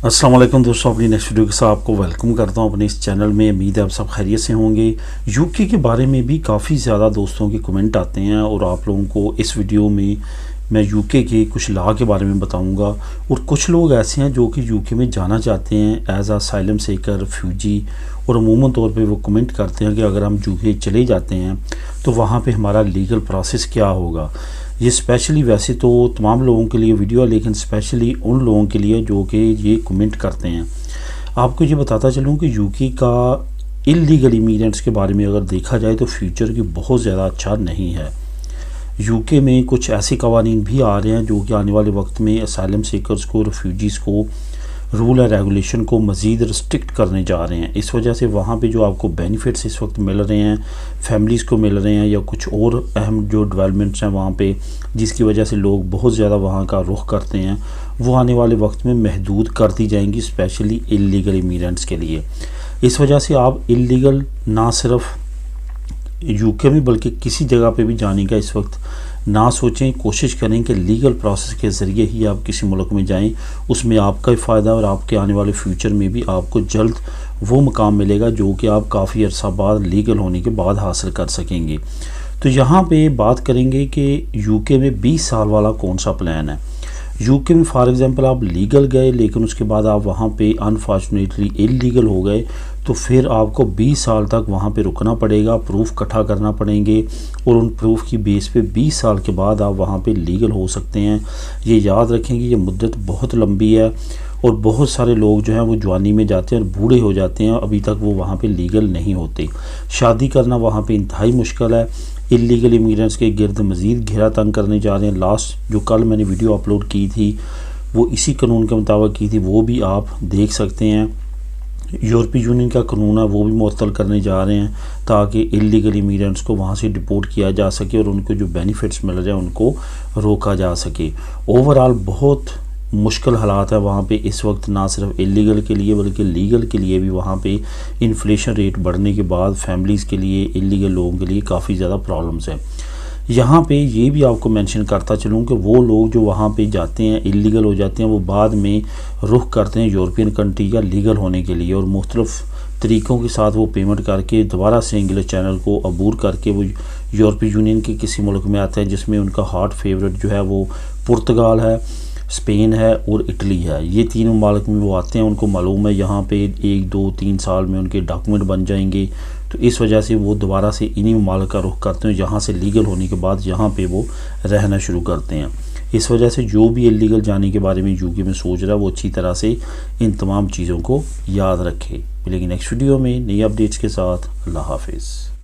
अस्सलाम वालेकुम दोस्तों, अपनी नेक्स्ट वीडियो के साथ आपको वेलकम करता हूं अपने इस चैनल में। उम्मीद है आप सब खैरियत से होंगे। यूके के बारे में भी काफ़ी ज़्यादा दोस्तों के कमेंट आते हैं और आप लोगों को इस वीडियो में मैं यूके के कुछ लॉ के बारे में बताऊंगा। और कुछ लोग ऐसे हैं जो कि यूके में जाना चाहते हैं एज असाइलम सीकर, रिफ्यूजी, और अमूमन तौर पे वो कमेंट करते हैं कि अगर हम यूके चले जाते हैं तो वहाँ पे हमारा लीगल प्रोसेस क्या होगा। ये स्पेशली वैसे तो तमाम लोगों के लिए वीडियो है, लेकिन स्पेशली उन लोगों के लिए जो कि ये कमेंट करते हैं। आपको ये बताता चलूँ कि यूके का इल्लीगल इमिग्रेंट्स के बारे में अगर देखा जाए तो फ्यूचर की बहुत ज़्यादा अच्छा नहीं है। यूके में कुछ ऐसे कवानीन भी आ रहे हैं जो कि आने वाले वक्त में असाइलम सीकर्स को, रिफ्यूजीज़ को, रूल और रेगुलेशन को मज़ीद रिस्ट्रिक्ट करने जा रहे हैं। इस वजह से वहाँ पे जो आपको बेनिफिट्स इस वक्त मिल रहे हैं, फैमिलीज़ को मिल रहे हैं, या कुछ और अहम जो डेवलपमेंट्स हैं वहाँ पे जिसकी वजह से लोग बहुत ज़्यादा वहाँ का रुख करते हैं, वो आने वाले वक्त में महदूद कर दी जाएंगी, स्पेशली इल्लीगल इमिग्रेंट्स के लिए। इस वजह से आप इल्लीगल ना सिर्फ यूके में बल्कि किसी जगह पे भी जाने का इस वक्त ना सोचें। कोशिश करें कि लीगल प्रोसेस के ज़रिए ही आप किसी मुल्क में जाएं, उसमें आपका ही फ़ायदा और आपके आने वाले फ्यूचर में भी आपको जल्द वो मुकाम मिलेगा जो कि आप काफ़ी अरसा बाद लीगल होने के बाद हासिल कर सकेंगे। तो यहाँ पे बात करेंगे कि यूके में 20 साल वाला कौन सा प्लान है। यूके में फॉर एग्ज़ाम्पल आप लीगल गए लेकिन उसके बाद आप वहाँ पे अनफॉर्चुनेटली इल्लीगल हो गए, तो फिर आपको 20 साल तक वहाँ पे रुकना पड़ेगा, प्रूफ इकट्ठा करना पड़ेंगे, और उन प्रूफ की बेस पे 20 साल के बाद आप वहाँ पे लीगल हो सकते हैं। ये याद रखें कि ये मुद्दत बहुत लंबी है और बहुत सारे लोग जो हैं वो जवानी में जाते हैं और बूढ़े हो जाते हैं, अभी तक वो वहाँ पे लीगल नहीं होते। शादी करना वहाँ पे इंतहाई मुश्किल है। इल्लीगल इमिग्रेंट्स के गिर्द मज़ीद घेरा तंग करने जा रहे हैं। लास्ट जो कल मैंने वीडियो अपलोड की थी वो इसी कानून के मुताबिक की थी, वो भी आप देख सकते हैं। यूरोपीय यूनियन का कानून है वो भी मुअत्तल करने जा रहे हैं ताकि इल्लीगल इमिग्रेंट्स को वहाँ से डिपोर्ट किया जा सके और उनको जो बेनिफिट्स मिल रहे हैं उनको रोका जा सके। ओवरऑल बहुत मुश्किल हालात है वहाँ पे इस वक्त, ना सिर्फ इलीगल के लिए बल्कि लीगल के लिए भी। वहाँ पे इन्फ्लेशन रेट बढ़ने के बाद फैमिलीज़ के लिए, इलीगल लोगों के लिए काफ़ी ज़्यादा प्रॉब्लम्स हैं। यहाँ पे ये भी आपको मेंशन करता चलूँ कि वो लोग जो वहाँ पे जाते हैं, इलीगल हो जाते हैं, वो बाद में रुख करते हैं यूरोपियन कंट्री का लीगल होने के लिए, और मुख्तलिफ़ तरीक़ों के साथ वो पेमेंट करके दोबारा से इंग्लिश चैनल को अबूर करके वो यूरोपीय यूनियन के किसी मुल्क में आते हैं जिसमें उनका हॉट फेवरेट जो है वो पुर्तगाल है, स्पेन है और इटली है। ये तीनों मुल्क में वो आते हैं। उनको मालूम है यहाँ पे 1, 2, 3 साल में उनके डॉक्यूमेंट बन जाएंगे, तो इस वजह से वो दोबारा से इन्हीं मुल्क का रुख करते हैं। यहाँ से लीगल होने के बाद यहाँ पे वो रहना शुरू करते हैं। इस वजह से जो भी इलीगल जाने के बारे में यूके में सोच रहा है वो अच्छी तरह से इन तमाम चीज़ों को याद रखे। मिलेंगे नेक्स्ट वीडियो में नई अपडेट्स के साथ। अल्लाह हाफिज़।